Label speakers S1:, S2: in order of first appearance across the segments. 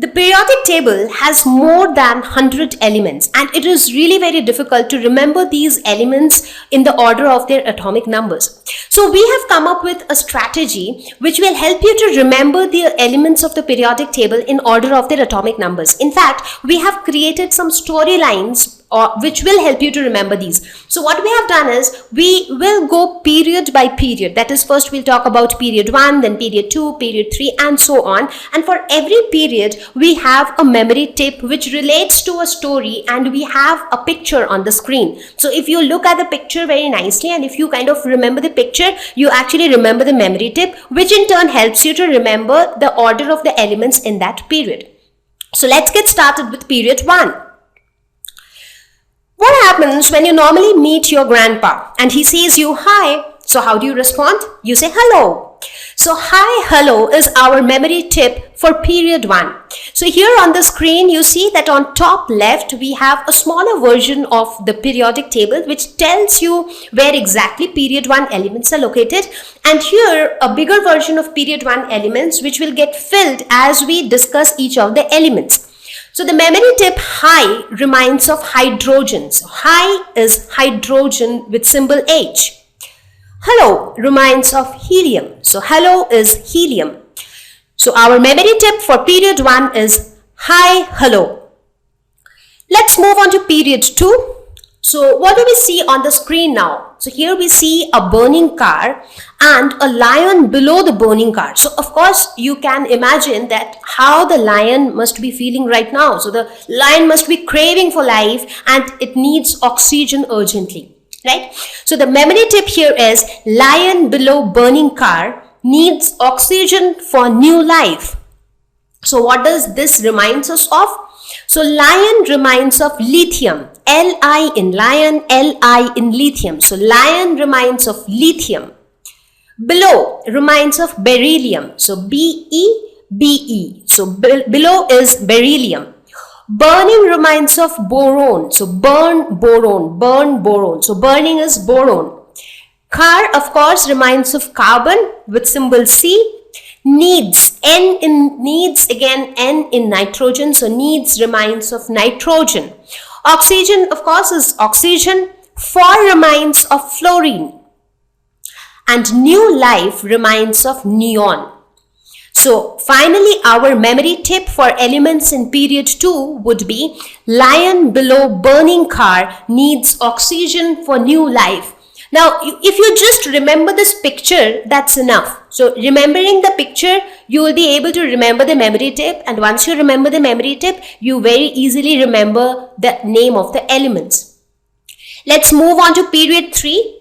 S1: The periodic table has more than 100 elements, and it is really very difficult to remember these elements in the order of their atomic numbers. So we have come up with a strategy which will help you to remember the elements of the periodic table in order of their atomic numbers. In fact, we have created some storylines which will help you to remember these. So what we have done is, we will go period by period. That is, first we'll talk about period 1, then period 2, period 3, and so on. And for every period, we have a memory tip which relates to a story, and we have a picture on the screen. So if you look at the picture very nicely, and if you kind of remember the picture, you actually remember the memory tip, which in turn helps you to remember the order of the elements in that period. So let's get started with period 1. What happens when you normally meet your grandpa and he says you hi? So how do you respond? You say hello. So hi, hello is our memory tip for period 1. So here on the screen you see that on top left we have a smaller version of the periodic table which tells you where exactly period 1 elements are located, and here a bigger version of period 1 elements which will get filled as we discuss each of the elements. So the memory tip hi reminds of hydrogen. So hi is hydrogen with symbol H. Hello reminds of helium. So hello is helium. So our memory tip for period 1 is hi, hello. Let's move on to period 2. So what do we see on the screen now? So here we see a burning car and a lion below the burning car. So of course you can imagine that how the lion must be feeling right now. So the lion must be craving for life and it needs oxygen urgently, right? So the memory tip here is lion below burning car needs oxygen for new life. So what does this remind us of? So lion reminds of lithium. Li in lion, Li in lithium. So lion reminds of lithium. Below reminds of beryllium. So Be. So below is beryllium. Burning reminds of boron. So burn boron. So burning is boron. Car of course reminds of carbon with symbol C. Needs, N in needs, again N in nitrogen. So needs reminds of nitrogen. Oxygen of course is oxygen. For reminds of fluorine. And new life reminds of neon. So finally our memory tip for elements in period 2 would be lion below burning car needs oxygen for new life. Now, if you just remember this picture, that's enough. So remembering the picture, you will be able to remember the memory tip, and once you remember the memory tip, you very easily remember the name of the elements. Let's move on to period 3.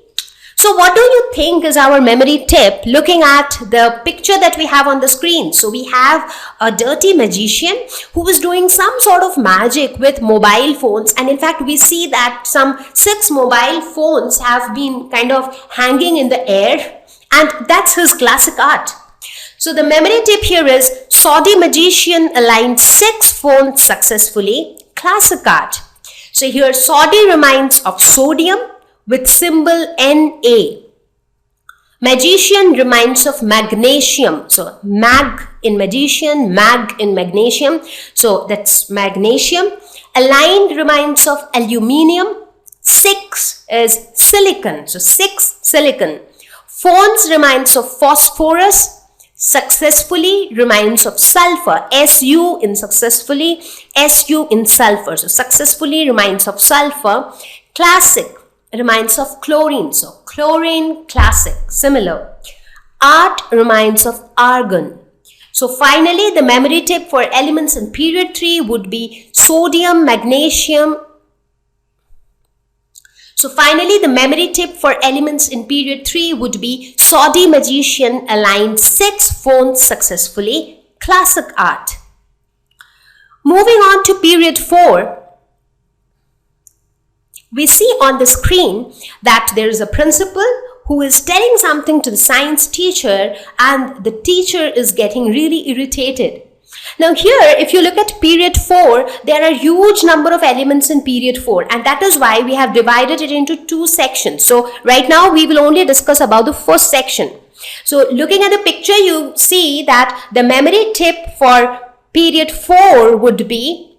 S1: So what do you think is our memory tip looking at the picture that we have on the screen? So we have a dirty magician who is doing some sort of magic with mobile phones, and in fact we see that some 6 mobile phones have been kind of hanging in the air, and that's his classic art. So the memory tip here is Saudi magician aligned 6 phones successfully, classic art. So here Saudi reminds of sodium with symbol Na. Magician reminds of magnesium. So mag in magician, mag in magnesium. So that's magnesium. Aligned reminds of aluminium. 6 is silicon. So 6 silicon. Phones reminds of phosphorus. Successfully reminds of sulfur. Su in successfully, Su in sulfur. So successfully reminds of sulfur. Classic reminds of chlorine. So chlorine, classic, similar. Art reminds of argon. So finally the memory tip for elements in period 3 would be sodium, magnesium. So finally the memory tip for elements in period 3 would be Saudi magician aligned 6 phones successfully, classic art. Moving on to period 4. We see on the screen that there is a principal who is telling something to the science teacher, and the teacher is getting really irritated. Now here, if you look at period 4, there are a huge number of elements in period 4, and that is why we have divided it into 2 sections. So right now we will only discuss about the first section. So looking at the picture, you see that the memory tip for period 4 would be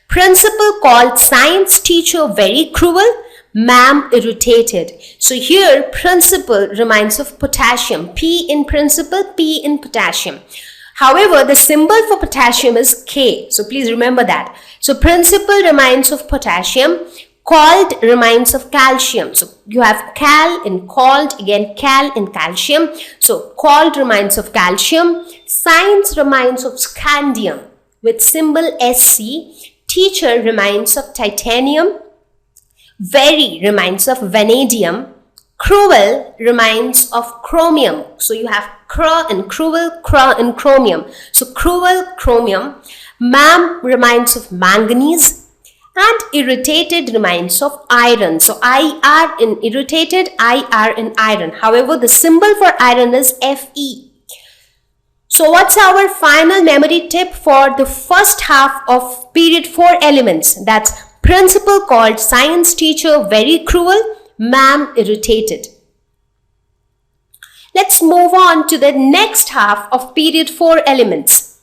S1: principal called science teacher very cruel, ma'am irritated. So here principal reminds of potassium. P in principal, P in potassium. However, the symbol for potassium is K. So please remember that. So principal reminds of potassium. Called reminds of calcium. So you have cal in called, again cal in calcium. So called reminds of calcium. Science reminds of scandium with symbol SC. Teacher reminds of titanium. Very reminds of vanadium. Cruel reminds of chromium. So you have cr and cruel, cr and chromium. So cruel, chromium. Ma'am reminds of manganese. And irritated reminds of iron. So IR in irritated, IR in iron. However, the symbol for iron is Fe. So what's our final memory tip for the first half of period 4 elements? That's principal called science teacher very cruel, ma'am irritated. Let's move on to the next half of period 4 elements.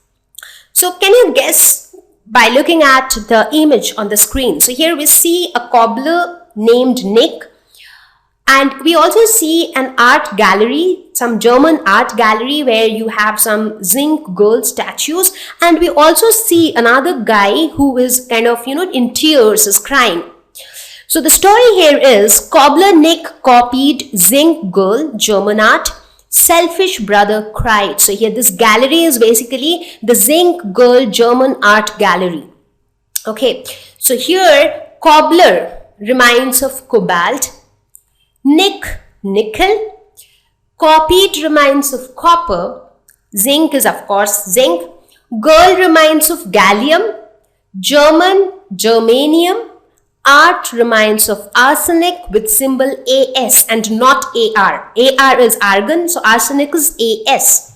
S1: So can you guess by looking at the image on the screen? So here we see a cobbler named Nick, and we also see an art gallery, some German art gallery where you have some zinc girl statues, and we also see another guy who is kind of, in tears, is crying. So the story here is cobbler Nick copied zinc girl German art, selfish brother cried. So here this gallery is basically the zinc girl German art gallery. Okay, so here cobbler reminds of cobalt, Nick nickel, copied reminds of copper, zinc is of course zinc, girl reminds of gallium, German germanium, art reminds of arsenic with symbol AS and not AR. AR is argon, so arsenic is AS.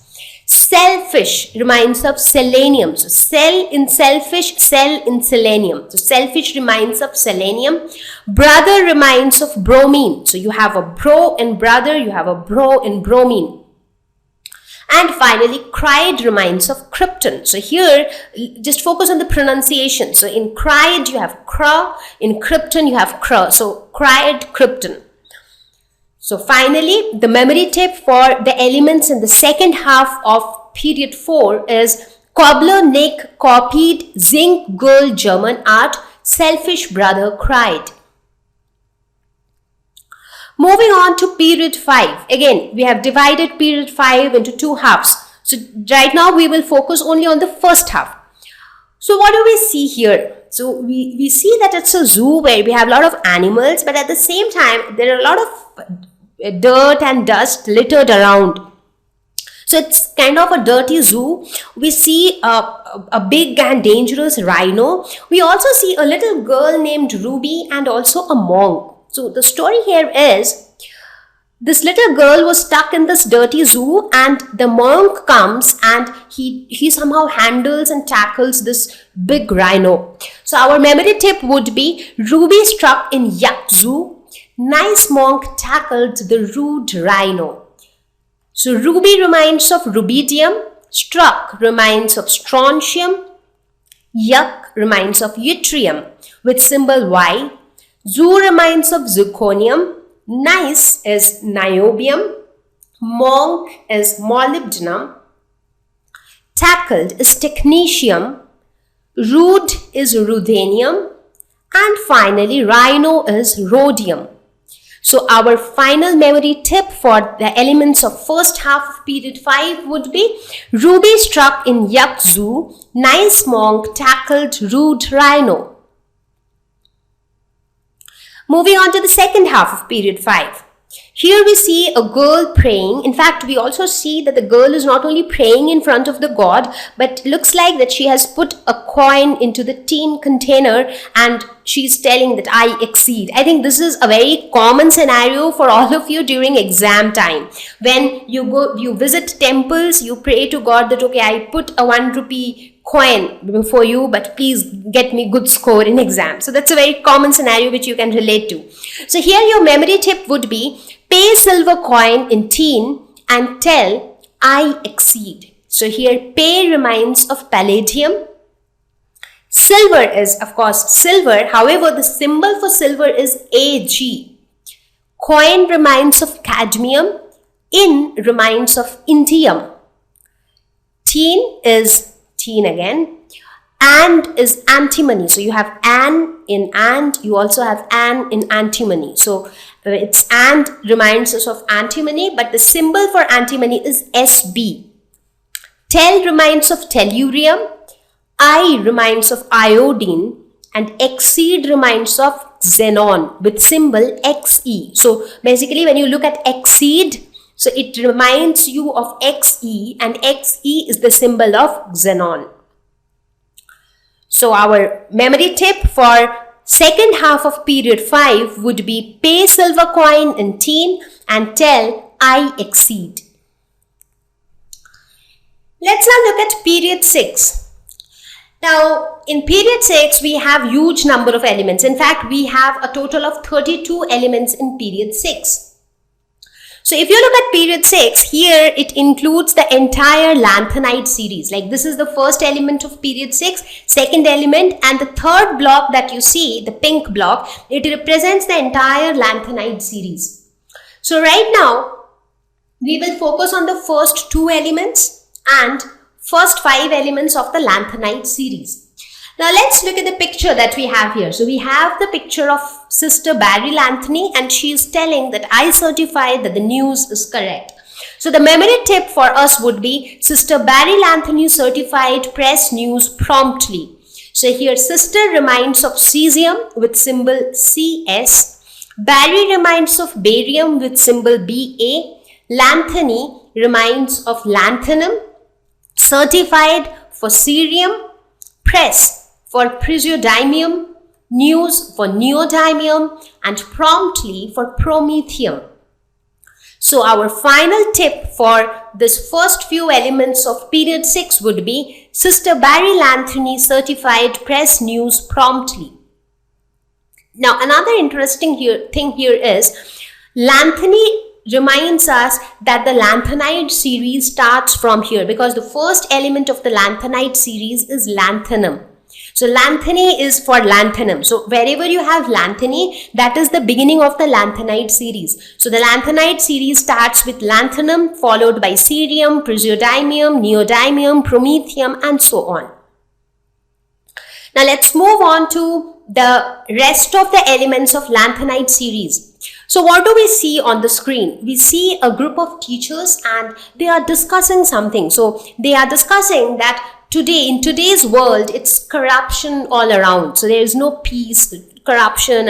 S1: Selfish reminds of selenium. So cell in selfish, cell in selenium. So selfish reminds of selenium. Brother reminds of bromine. So you have a bro in brother, you have a bro in bromine. And finally, cried reminds of krypton. So here, just focus on the pronunciation. So in cried, you have cr. In krypton, you have cr. So cried, krypton. So finally, the memory tip for the elements in the second half of period 4 is cobbler Nick copied zinc girl German art, selfish brother cried. Moving on to period 5. Again, we have divided period 5 into 2 halves. So right now we will focus only on the first half. So what do we see here? So we see that it's a zoo where we have a lot of animals, but at the same time there are a lot of dirt and dust littered around. So it's kind of a dirty zoo. We see a big and dangerous rhino. We also see a little girl named Ruby and also a monk. So the story here is this little girl was stuck in this dirty zoo, and the monk comes and he somehow handles and tackles this big rhino. So our memory tip would be Ruby struck in yuck zoo, nice monk tackled the rude rhino. So Ruby reminds of rubidium, struck reminds of strontium, yuck reminds of yttrium with symbol Y. Zoo reminds of zirconium, nice is niobium, monk is molybdenum, tackled is technetium, rude is ruthenium, and finally rhino is rhodium. So our final memory tip for the elements of first half of period 5 would be Ruby struck in yuck zoo, nice monk tackled rude rhino. Moving on to the second half of period 5. Here we see a girl praying. In fact, we also see that the girl is not only praying in front of the god, but looks like that she has put a coin into the tin container and she's telling that I exceed. I think this is a very common scenario for all of you during exam time. When you visit temples, you pray to God that, okay, I put a 1 rupee coin before you, but please get me good score in exam. So that's a very common scenario which you can relate to. So here your memory tip would be pay silver coin in tin and tell I exceed. So here Pe reminds of palladium. Silver is, of course, silver. However, the symbol for silver is Ag. Coin reminds of cadmium. In reminds of indium. Teen is teen again. And is antimony. So you have an in and, you also have an in antimony. So it's and reminds us of antimony, but the symbol for antimony is Sb. Tel reminds of tellurium. I reminds of iodine, and exceed reminds of xenon with symbol Xe. So basically when you look at exceed, so it reminds you of Xe, and Xe is the symbol of xenon. So our memory tip for second half of period 5 would be Pe silver coin in teen and tell I exceed. Let's now look at period 6. Now, in period 6, we have huge number of elements. In fact, we have a total of 32 elements in period 6. So, if you look at period 6, here it includes the entire lanthanide series. Like this is the first element of period 6, second element, and the third block that you see, the pink block, it represents the entire lanthanide series. So, right now, we will focus on the first 2 elements and first 5 elements of the lanthanide series. Now let's look at the picture that we have here. So we have the picture of Sister Beryl Anthony, and she is telling that I certify that the news is correct. So the memory tip for us would be Sister Beryl Anthony certified press news promptly. So here Sister reminds of cesium with symbol Cs. Barry reminds of barium with symbol Ba. Lanthony reminds of lanthanum. Certified for cerium, press for praseodymium, news for neodymium, and promptly for promethium. So our final tip for this first few elements of period 6 would be Sister Beryl Anthony certified press news promptly. Now another interesting thing here is Lanthony reminds us that the lanthanide series starts from here, because the first element of the lanthanide series is lanthanum. So lanthany is for lanthanum. So wherever you have lanthany, that is the beginning of the lanthanide series. So the lanthanide series starts with lanthanum, followed by cerium, praseodymium, neodymium, promethium, and so on. Now let's move on to the rest of the elements of lanthanide series. So what do we see on the screen? We see a group of teachers and they are discussing something. So they are discussing that today, in today's world, it's corruption all around. So there is no peace, corruption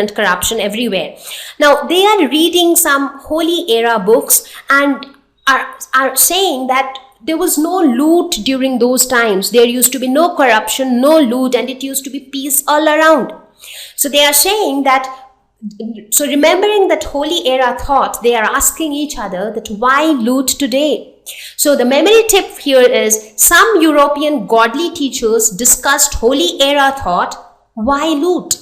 S1: everywhere. Now they are reading some holy era books and are saying that there was no loot during those times. There used to be no corruption, no loot, and it used to be peace all around. So they are saying that, so remembering that holy era thought, they are asking each other that why loot today? So the memory tip here is some European godly teachers discussed holy era thought, why loot?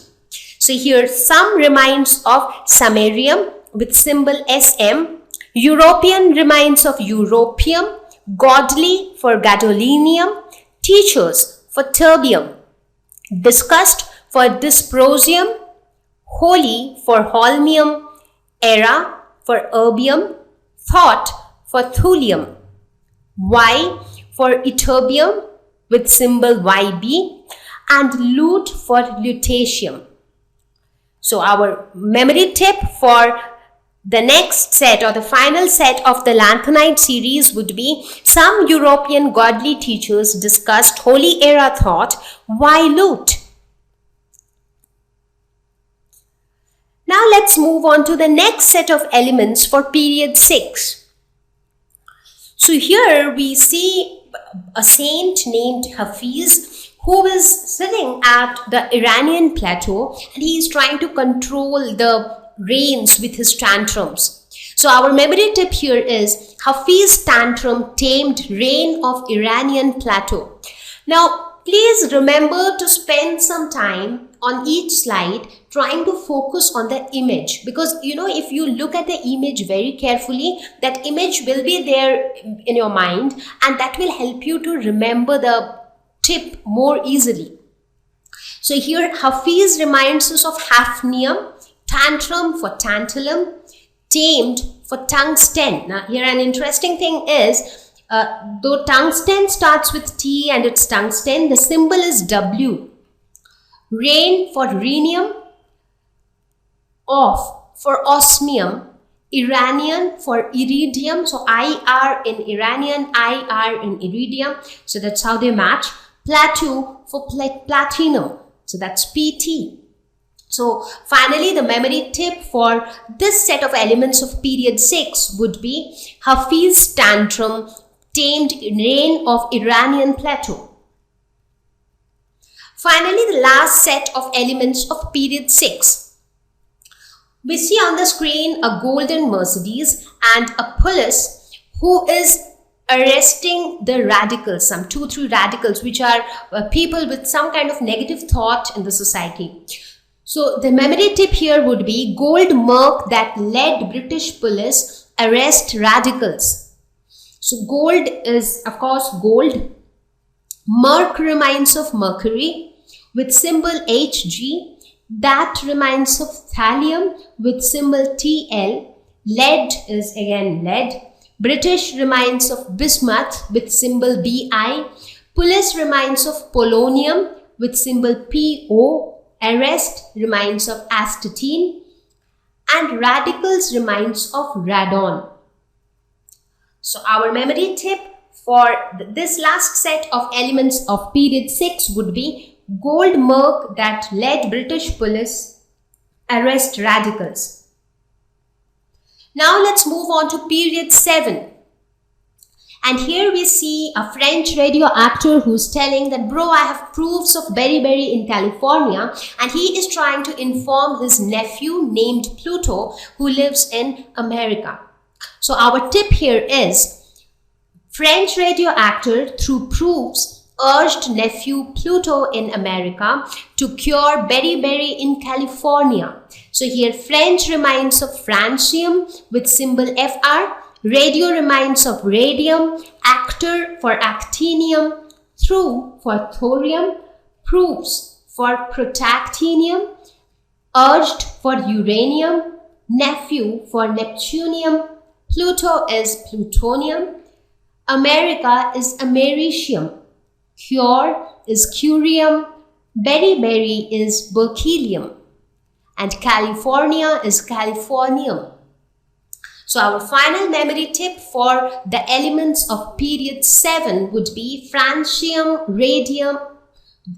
S1: So here some reminds of samarium with symbol SM, European reminds of europium, godly for gadolinium, teachers for terbium, discussed for dysprosium, holy for holmium, era for erbium, thought for thulium, Y for ytterbium with symbol YB, and loot for lutetium. So our memory tip for the next set or the final set of the lanthanide series would be some European godly teachers discussed holy era thought, why loot? Now let's move on to the next set of elements for period 6. So here we see a saint named Hafiz who is sitting at the Iranian plateau and he is trying to control the rains with his tantrums. So our memory tip here is Hafiz tantrum tamed rain of Iranian plateau. Now Please remember to spend some time on each slide trying to focus on the image, because if you look at the image very carefully, that image will be there in your mind, and that will help you to remember the tip more easily. So here Hafiz reminds us of hafnium, tantrum for tantalum, tamed for tungsten. Now here an interesting thing is, though tungsten starts with T and it's tungsten, the symbol is W. Rain for rhenium, off for osmium, Iranian for iridium. So IR in Iranian, IR in iridium. So that's how they match. Plateau for platinum. So that's PT. So finally, the memory tip for this set of elements of period 6 would be Hafiz tantrum, tamed rain of Iranian plateau. Finally, the last set of elements of period 6. We see on the screen a golden Mercedes and a police who is arresting the radicals, some 2-3 radicals, which are people with some kind of negative thought in the society. So the memory tip here would be gold murk that led British police arrest radicals. So gold is, of course, gold. Murk reminds of mercury with symbol Hg. That reminds of thallium with symbol Tl. Lead is again lead. British reminds of bismuth with symbol Bi. Police reminds of polonium with symbol Po. Arrest reminds of astatine. And radicals reminds of radon. So our memory tip for this last set of elements of period 6 would be gold murk that led British police arrest radicals. Now let's move on to period 7. And here we see a French radio actor who's telling that, bro, I have proofs of beriberi in California, and he is trying to inform his nephew named Pluto who lives in America. So our tip here is French radio actor through proofs urged nephew Pluto in America to cure beriberi in California. So here French reminds of francium with symbol Fr, radio reminds of radium, actor for actinium, through for thorium, proofs for protactinium, urged for uranium, nephew for neptunium, Pluto is plutonium, America is americium, cure is curium, beriberi is berkelium, and California is californium. So our final memory tip for the elements of period 7 would be francium, radium.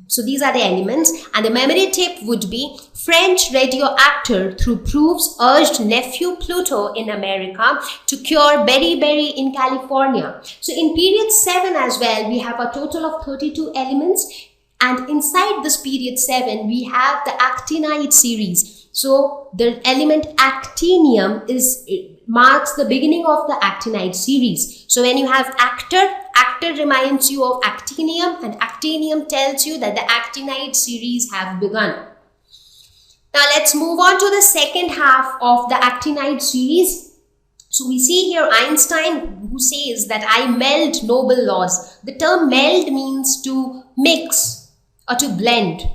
S1: So these are the elements, and the memory tip would be French radio actor through proofs urged nephew Pluto in America to cure beriberi in California. So in period 7 as well, we have a total of 32 elements, and inside this period 7, we have the actinide series. So the element actinium marks the beginning of the actinide series. So when you have actor reminds you of actinium, and actinium tells you that the actinide series have begun. Now let's move on to the second half of the actinide series. So we see here Einstein who says that I meld noble laws. The term meld means to mix or to blend.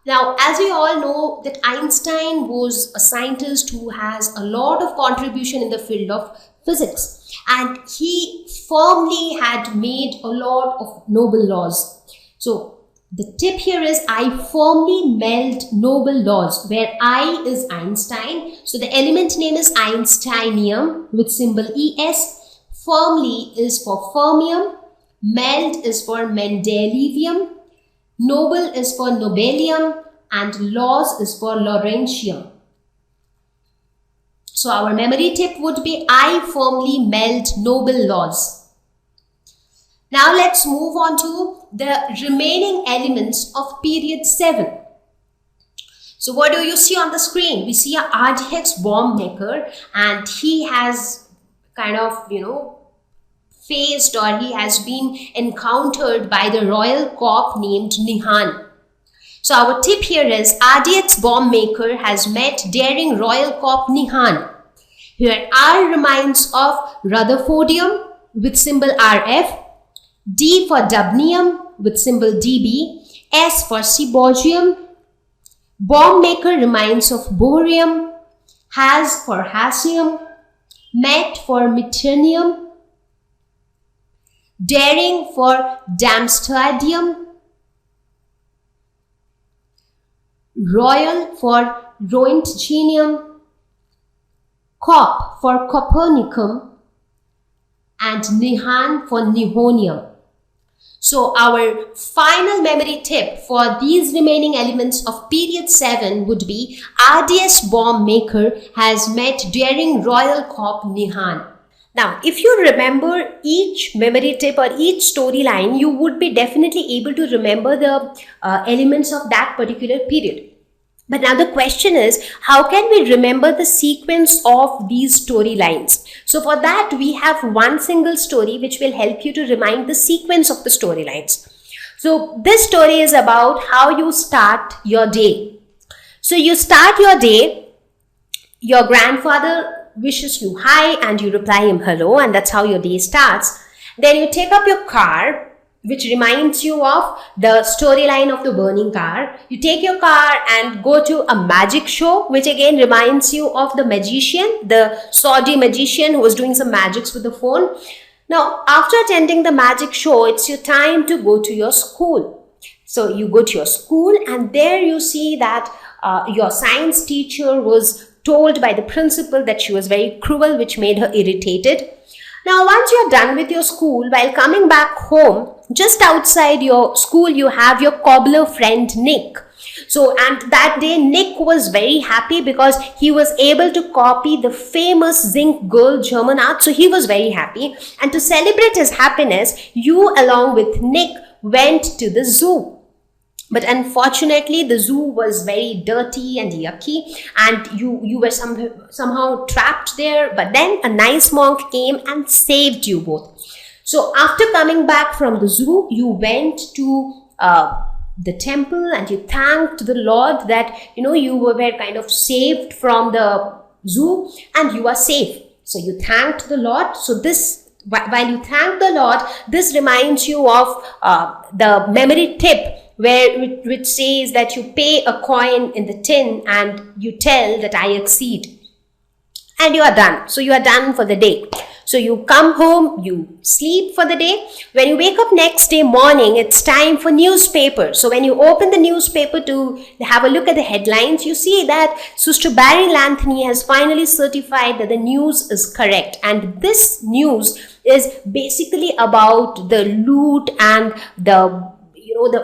S1: Now, as we all know that Einstein was a scientist who has a lot of contribution in the field of physics, and he firmly had made a lot of noble laws. So the tip here is I firmly meld noble laws, where I is Einstein. So the element name is Einsteinium with symbol Es. Firmly is for fermium. Meld is for Mendelevium. Noble is for nobelium, and laws is for Lawrentium. So our memory tip would be I firmly meld noble laws. Now let's move on to the remaining elements of period 7. So what do you see on the screen? We see a RDX bomb maker, and he has kind of, faced or he has been encountered by the royal cop named Nihan. So our tip here is RDX bomb maker has met daring royal cop Nihan. Here R reminds of Rutherfordium with symbol RF, D for dubnium with symbol DB, S for seaborgium, bomb maker reminds of borium, has for hassium, met for meternium, daring for Darmstadtium, royal for Roentgenium, cop for Copernicum, and Nihan for Nihonium. So our final memory tip for these remaining elements of period 7 would be RDS bomb maker has met daring royal cop Nihan. Now, if you remember each memory tip or each storyline, you would be definitely able to remember the elements of that particular period. But now the question is, how can we remember the sequence of these storylines? So for that, we have one single story which will help you to remind the sequence of the storylines. So this story is about how you start your day. So you start your day, your grandfather wishes you hi and you reply him hello, and that's how your day starts. Then you take up your car, which reminds you of the storyline of the burning car. You take your car and go to a magic show, which again reminds you of the magician, the Saudi magician who was doing some magics with the phone. Now, after attending the magic show, it's your time to go to your school. So you go to your school and there you see that your science teacher was told by the principal that she was very cruel, which made her irritated. Now, once you're done with your school, while coming back home, just outside your school, you have your cobbler friend Nick. So, and that day Nick was very happy because he was able to copy the famous Zinc Girl German art. So he was very happy. And to celebrate his happiness, you along with Nick went to the zoo. But unfortunately, the zoo was very dirty and yucky and you were somehow trapped there. But then a nice monk came and saved you both. So after coming back from the zoo, you went to the temple and you thanked the Lord that, you were kind of saved from the zoo and you are safe. So you thanked the Lord. So this, while you thank the Lord, this reminds you of the memory tip which says that you pay a coin in the tin and you tell that I exceed. And you are done. So you are done for the day. So you come home, you sleep for the day. When you wake up next day morning, it's time for newspaper. So when you open the newspaper to have a look at the headlines, you see that Sister Barry Lanthony has finally certified that the news is correct. And this news is basically about the loot and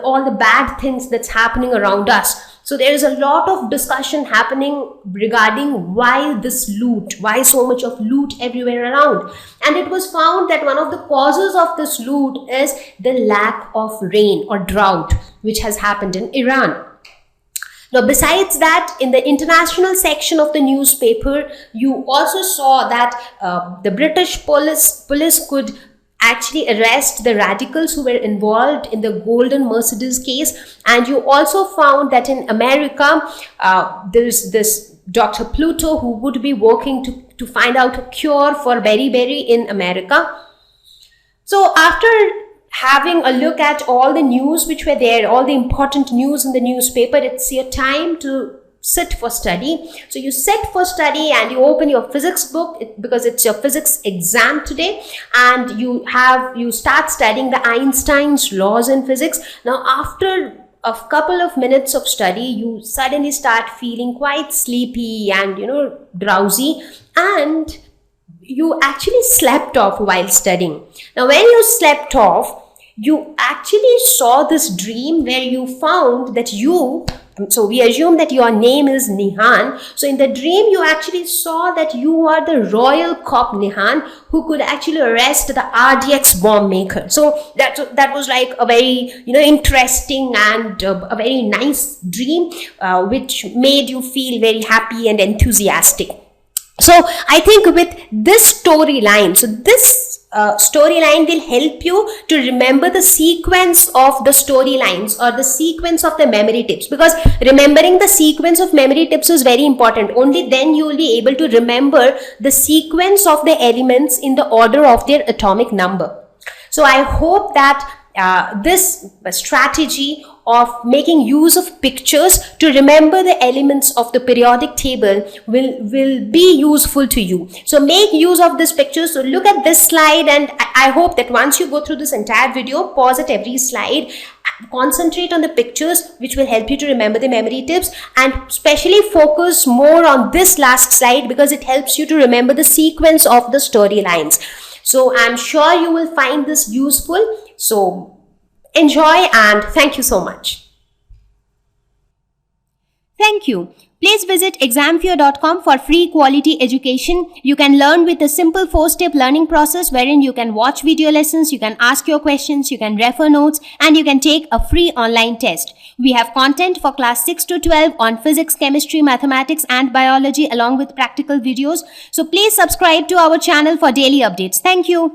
S1: all the bad things that's happening around us. So there is a lot of discussion happening regarding why this loot, why so much of loot everywhere around. And it was found that one of the causes of this loot is the lack of rain or drought, which has happened in Iran. Now, besides that, in the international section of the newspaper, you also saw that the British police could actually arrest the radicals who were involved in the Golden Mercedes case. And you also found that in America, there's this Dr. Pluto who would be working to find out a cure for beriberi in America. So after having a look at all the news which were there, all the important news in the newspaper, it's your time to sit for study. So you sit for study and you open your physics book because it's your physics exam today, and you start studying the Einstein's laws in physics. Now after a couple of minutes of study, you suddenly start feeling quite sleepy and drowsy, and you actually slept off while studying. Now when you slept off, you actually saw this dream where you found that so we assume that your name is Nihan. So in the dream, you actually saw that you are the royal cop Nihan who could actually arrest the RDX bomb maker. So that was like a very interesting and a very nice dream, which made you feel very happy and enthusiastic. So I think with this storyline, so this storyline will help you to remember the sequence of the storylines or the sequence of the memory tips, because remembering the sequence of memory tips is very important. Only then you will be able to remember the sequence of the elements in the order of their atomic number. So I hope that this strategy of making use of pictures to remember the elements of the periodic table will be useful to you. So make use of this picture. So look at this slide, and I hope that once you go through this entire video, pause at every slide, concentrate on the pictures which will help you to remember the memory tips, and especially focus more on this last slide because it helps you to remember the sequence of the storylines. So I'm sure you will find this useful. So enjoy and thank you so much.
S2: Thank you. Please visit examfear.com for free quality education. You can learn with a simple 4-step learning process wherein you can watch video lessons, you can ask your questions, you can refer notes, and you can take a free online test. We have content for class 6 to 12 on physics, chemistry, mathematics, and biology along with practical videos. So please subscribe to our channel for daily updates. Thank you.